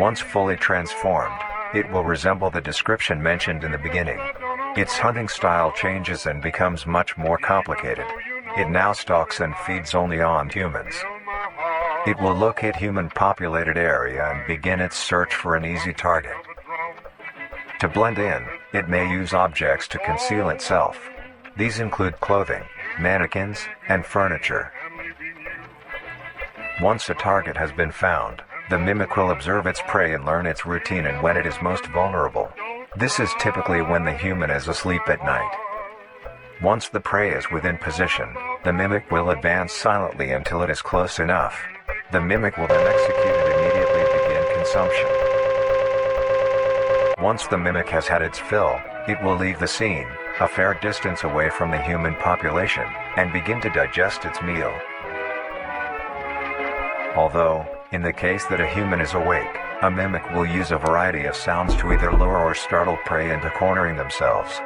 Once fully transformed, it will resemble the description mentioned in the beginning. Its hunting style changes and becomes much more complicated. It now stalks and feeds only on humans. It will locate human-populated area and begin its search for an easy target. To blend in, it may use objects to conceal itself. These include clothing, mannequins, and furniture. Once a target has been found, the mimic will observe its prey and learn its routine and when it is most vulnerable. This is typically when the human is asleep at night. Once the prey is within position, the mimic will advance silently until it is close enough. The mimic will then execute and immediately begin consumption. Once the mimic has had its fill, it will leave the scene, a fair distance away from the human population, and begin to digest its meal. Although, in the case that a human is awake, a mimic will use a variety of sounds to either lure or startle prey into cornering themselves.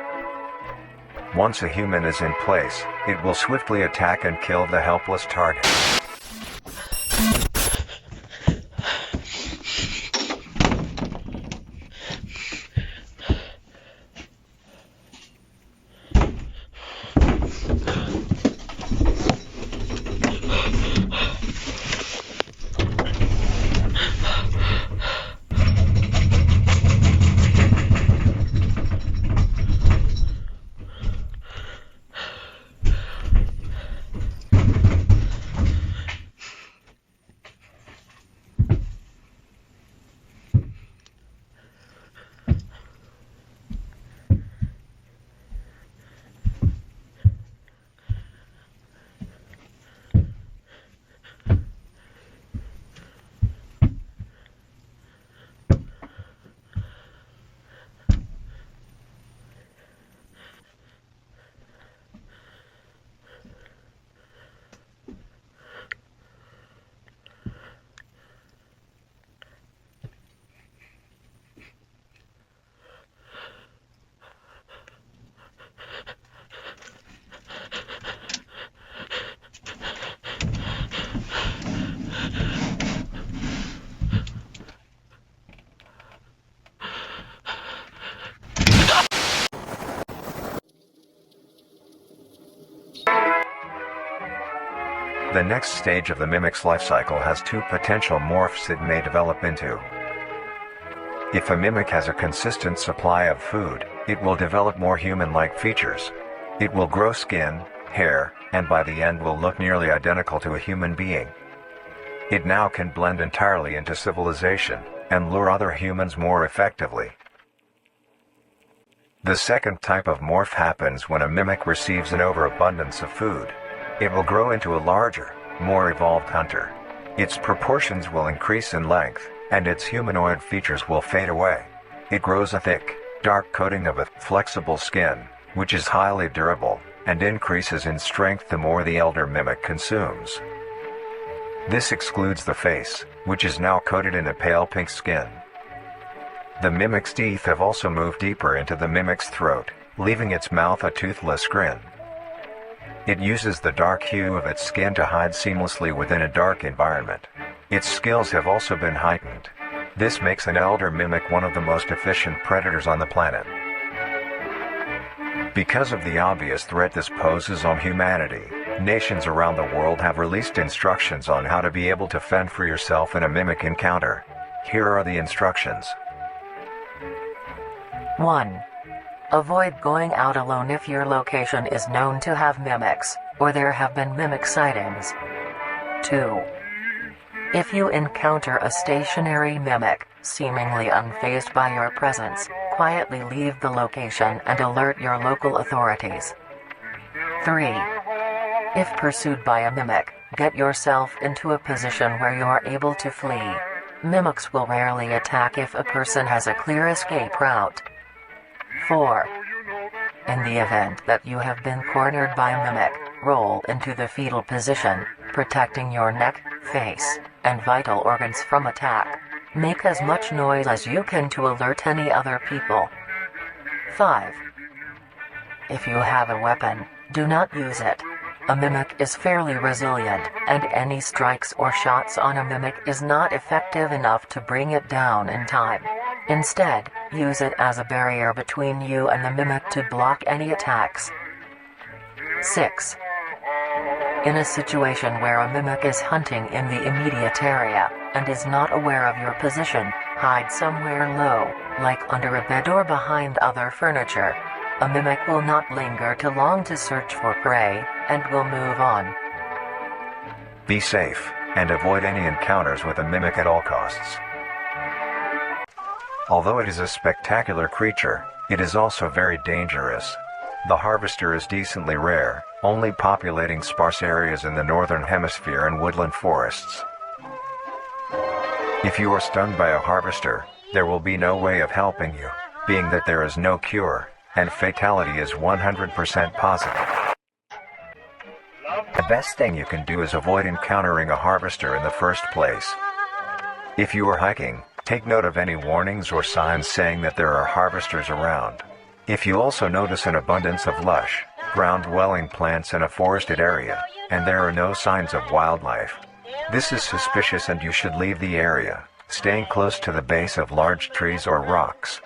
Once a human is in place, it will swiftly attack and kill the helpless target. The next stage of the mimic's life cycle has two potential morphs it may develop into. If a mimic has a consistent supply of food, it will develop more human-like features. It will grow skin, hair, and by the end will look nearly identical to a human being. It now can blend entirely into civilization, and lure other humans more effectively. The second type of morph happens when a mimic receives an overabundance of food. It will grow into a larger, more evolved hunter. Its proportions will increase in length, and its humanoid features will fade away. It grows a thick, dark coating of a flexible skin, which is highly durable, and increases in strength the more the elder mimic consumes. This excludes the face, which is now coated in a pale pink skin. The mimic's teeth have also moved deeper into the mimic's throat, leaving its mouth a toothless grin. It uses the dark hue of its skin to hide seamlessly within a dark environment. Its skills have also been heightened. This makes an elder mimic one of the most efficient predators on the planet. Because of the obvious threat this poses on humanity, nations around the world have released instructions on how to be able to fend for yourself in a mimic encounter. Here are the instructions. 1. Avoid going out alone if your location is known to have mimics, or there have been mimic sightings. 2. If you encounter a stationary mimic, seemingly unfazed by your presence, quietly leave the location and alert your local authorities. 3. If pursued by a mimic, get yourself into a position where you are able to flee. Mimics will rarely attack if a person has a clear escape route. 4. In the event that you have been cornered by a mimic, roll into the fetal position, protecting your neck, face, and vital organs from attack. Make as much noise as you can to alert any other people. 5. If you have a weapon, do not use it. A mimic is fairly resilient, and any strikes or shots on a mimic is not effective enough to bring it down in time. Instead, use it as a barrier between you and the mimic to block any attacks. 6. In a situation where a mimic is hunting in the immediate area, and is not aware of your position, hide somewhere low, like under a bed or behind other furniture. A mimic will not linger too long to search for prey, and will move on. Be safe, and avoid any encounters with a mimic at all costs. Although it is a spectacular creature, it is also very dangerous. The harvester is decently rare, only populating sparse areas in the northern hemisphere and woodland forests. If you are stung by a harvester, there will be no way of helping you, being that there is no cure, and fatality is 100% positive. The best thing you can do is avoid encountering a harvester in the first place. If you are hiking, take note of any warnings or signs saying that there are harvesters around. If you also notice an abundance of lush, ground-dwelling plants in a forested area, and there are no signs of wildlife, this is suspicious and you should leave the area, staying close to the base of large trees or rocks.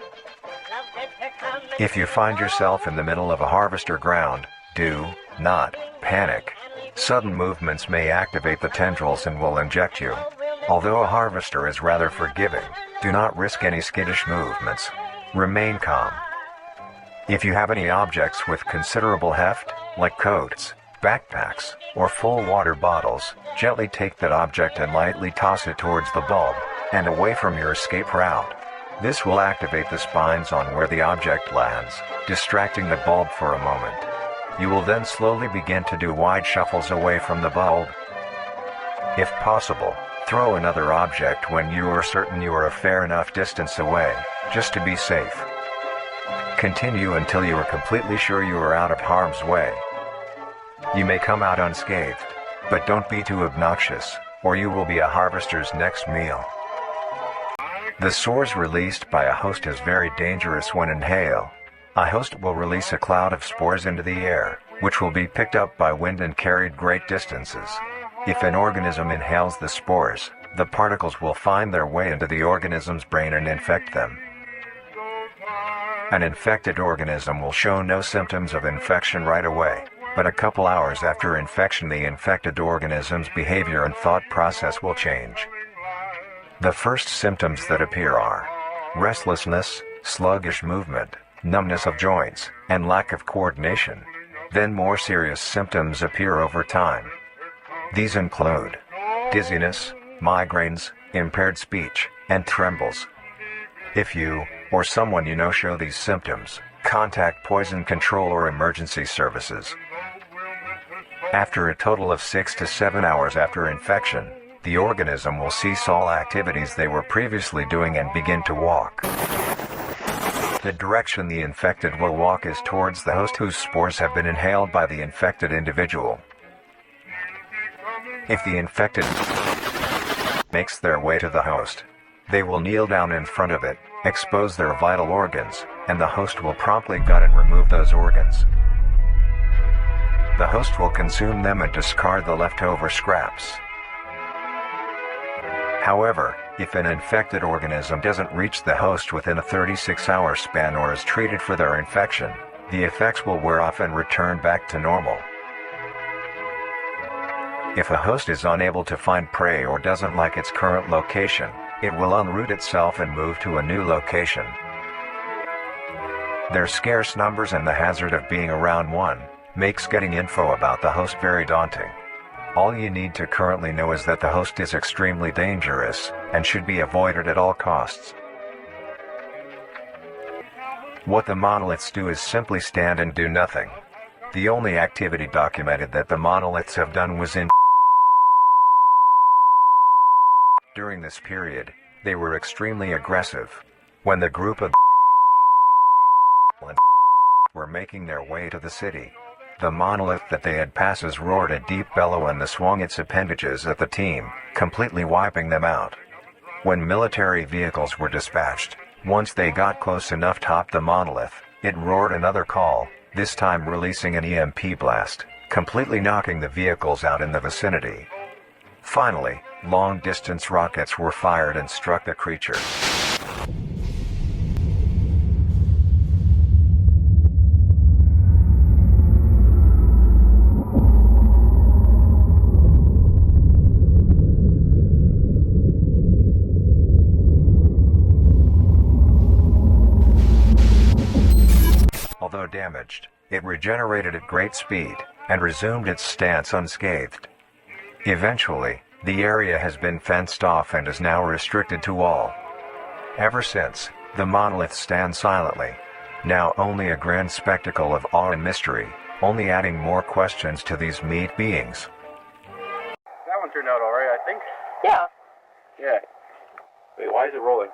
If you find yourself in the middle of a harvester ground, do not panic. Sudden movements may activate the tendrils and will inject you. Although a harvester is rather forgiving, do not risk any skittish movements. Remain calm. If you have any objects with considerable heft, like coats, backpacks, or full water bottles, gently take that object and lightly toss it towards the bulb, and away from your escape route. This will activate the spines on where the object lands, distracting the bulb for a moment. You will then slowly begin to do wide shuffles away from the bulb. If possible, throw another object when you are certain you are a fair enough distance away, just to be safe. Continue until you are completely sure you are out of harm's way. You may come out unscathed, but don't be too obnoxious, or you will be a harvester's next meal. The spores released by a host is very dangerous when inhaled. A host will release a cloud of spores into the air, which will be picked up by wind and carried great distances. If an organism inhales the spores, the particles will find their way into the organism's brain and infect them. An infected organism will show no symptoms of infection right away, but a couple hours after infection the infected organism's behavior and thought process will change. The first symptoms that appear are restlessness, sluggish movement, numbness of joints, and lack of coordination. Then more serious symptoms appear over time. These include dizziness, migraines, impaired speech, and trembles. If you, or someone you know show these symptoms, contact poison control or emergency services. After a total of 6 to 7 hours after infection, the organism will cease all activities they were previously doing and begin to walk. The direction the infected will walk is towards the host whose spores have been inhaled by the infected individual. If the infected makes their way to the host, they will kneel down in front of it, expose their vital organs, and the host will promptly gut and remove those organs. The host will consume them and discard the leftover scraps. However, if an infected organism doesn't reach the host within a 36-hour span or is treated for their infection, the effects will wear off and return back to normal. If a host is unable to find prey or doesn't like its current location, it will unroot itself and move to a new location. Their scarce numbers and the hazard of being around one makes getting info about the host very daunting. All you need to currently know is that the host is extremely dangerous and should be avoided at all costs. What the monoliths do is simply stand and do nothing. The only activity documented that the monoliths have done was in during this period, they were extremely aggressive. When the group of were making their way to the city, the monolith that they had passes roared a deep bellow and swung its appendages at the team, completely wiping them out. When military vehicles were dispatched, once they got close enough to top the monolith, it roared another call, this time releasing an EMP blast, completely knocking the vehicles out in the vicinity. Finally, long-distance rockets were fired and struck the creature. Although damaged, it regenerated at great speed and resumed its stance unscathed. Eventually, the area has been fenced off and is now restricted to all. Ever since, the monolith stands silently, now only a grand spectacle of awe and mystery, only adding more questions to these meat beings. That one turned out alright, I think. Yeah. Yeah. Wait, why is it rolling?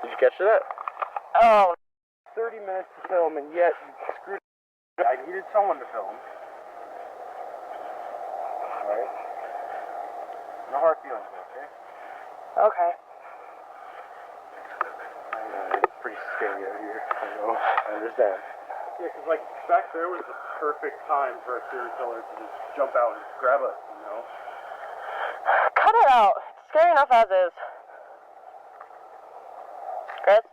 Did you catch that? Oh. 30 minutes to film, and yet you screwed. I needed someone to film. Alright? No hard feelings, okay? Okay. It's pretty scary out here. I know. I understand. Yeah, because, like, back there was the perfect time for a serial killer to just jump out and grab us, you know? Cut it out. It's scary enough as is. Chris?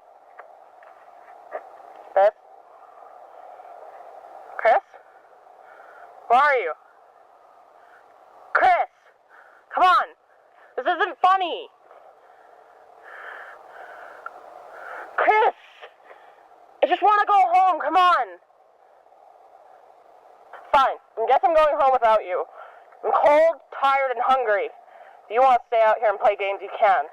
Chris? Chris? Where are you? Chris! Come on! This isn't funny! Chris! I just want to go home, come on! Fine, I guess I'm going home without you. I'm cold, tired, and hungry. If you want to stay out here and play games, you can.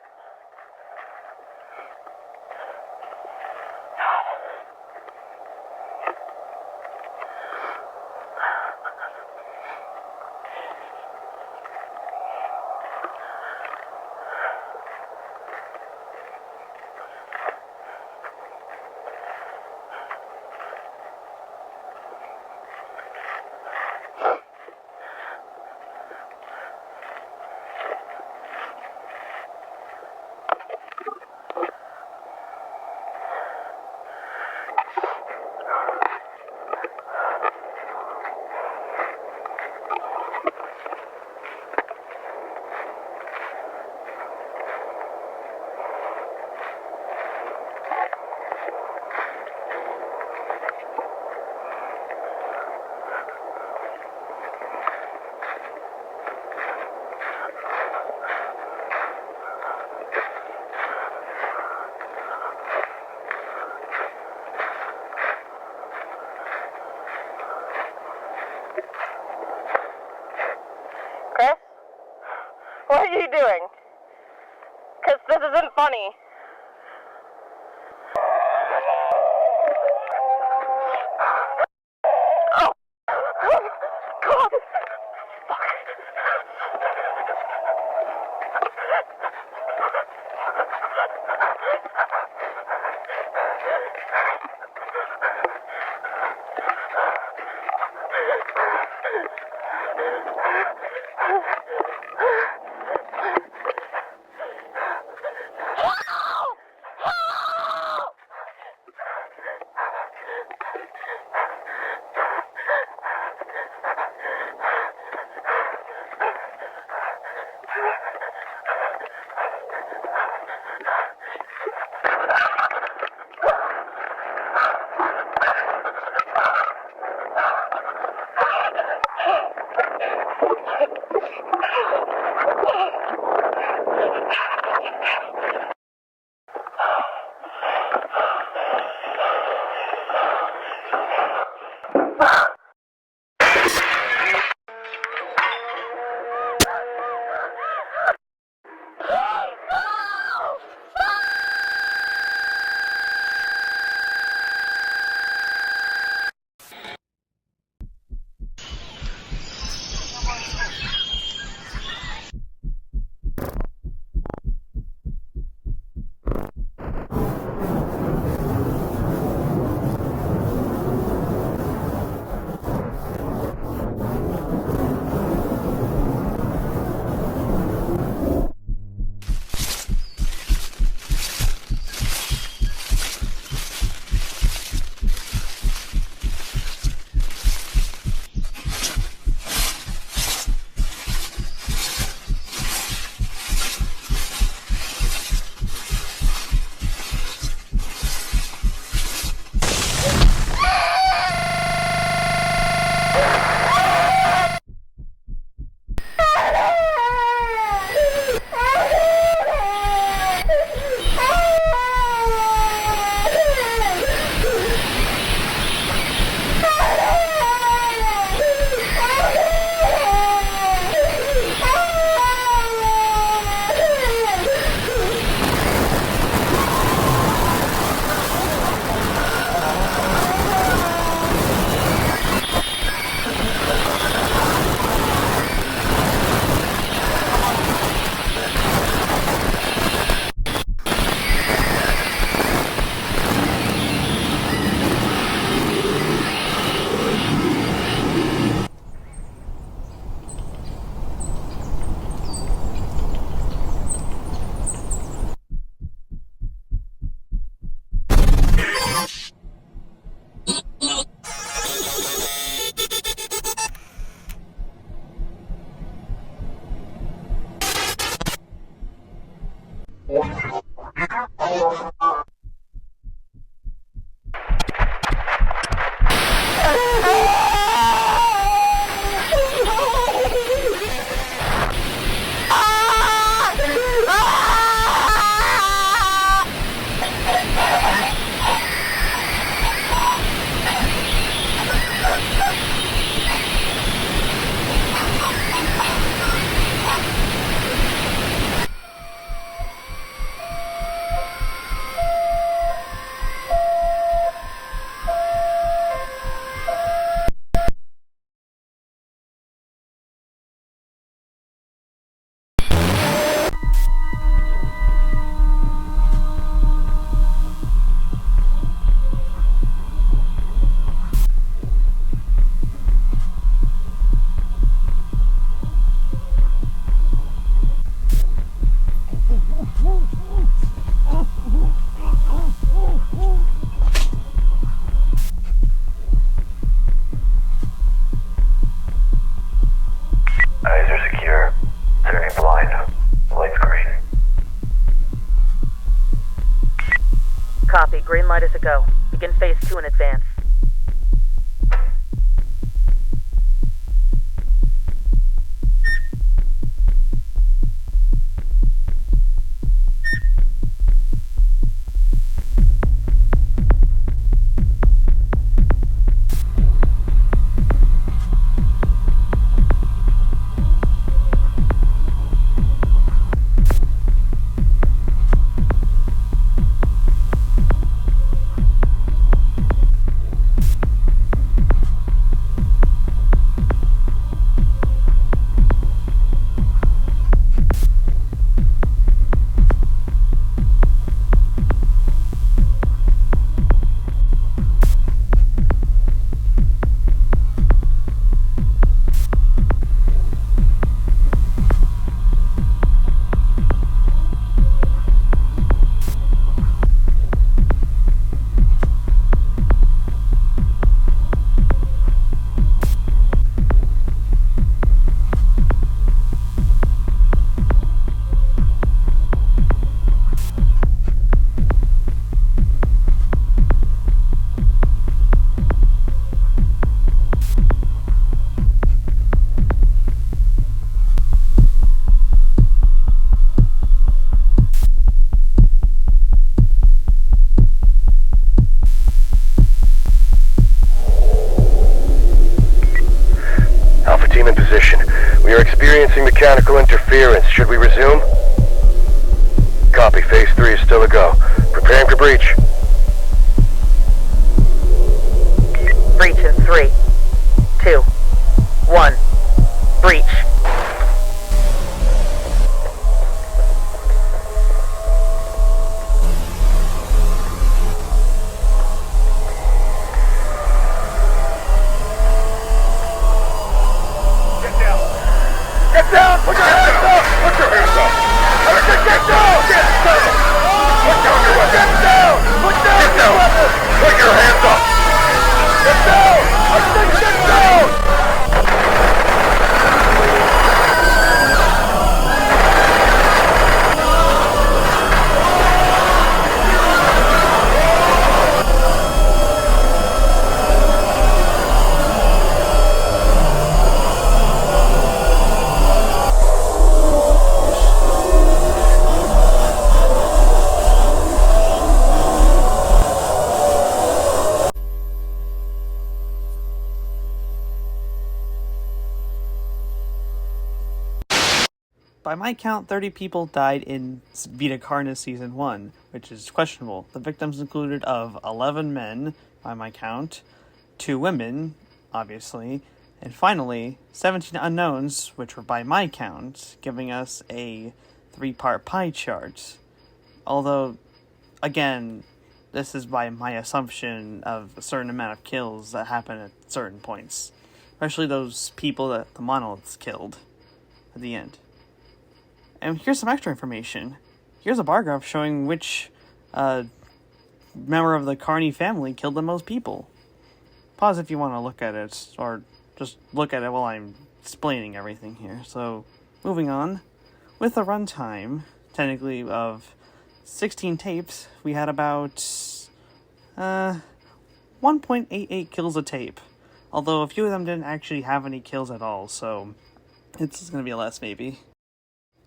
Chris? What are you doing? Because this isn't funny. Oh! God! Copy. Green light is a go. Begin phase 2 in advance. Team in position. We are experiencing mechanical interference. Should we resume? Copy. Phase 3 is still a go. Preparing for breach. Breach in 3, 2, 1. Breach. Get down! Put your hands up! Put your hands up! I said get down! Get down! Put down your weapon! Get down! Put down your weapon! Put your hands up! Get down! I said get down! By my count, 30 people died in Vita Carnis Season 1, which is questionable. The victims included of 11 men, by my count, 2 women, obviously, and finally, 17 unknowns, which were by my count, giving us a 3-part pie chart. Although, again, this is by my assumption of a certain amount of kills that happen at certain points. Especially those people that the Monoliths killed at the end. And here's some extra information. Here's a bar graph showing which member of the Carney family killed the most people. Pause if you want to look at it, or just look at it while I'm explaining everything here. So, moving on. With a runtime, technically, of 16 tapes, we had about 1.88 kills a tape. Although a few of them didn't actually have any kills at all, so it's going to be less maybe.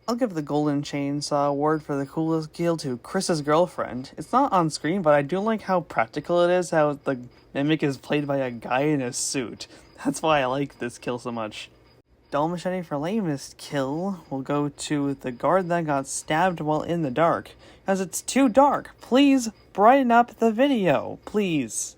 I'll give the Golden Chainsaw Award for the coolest kill to Chris's girlfriend. It's not on screen, but I do like how practical it is, how the Mimic is played by a guy in a suit. That's why I like this kill so much. Dull Machete for lamest kill will go to the guard that got stabbed while in the dark. Because it's too dark. Please brighten up the video. Please.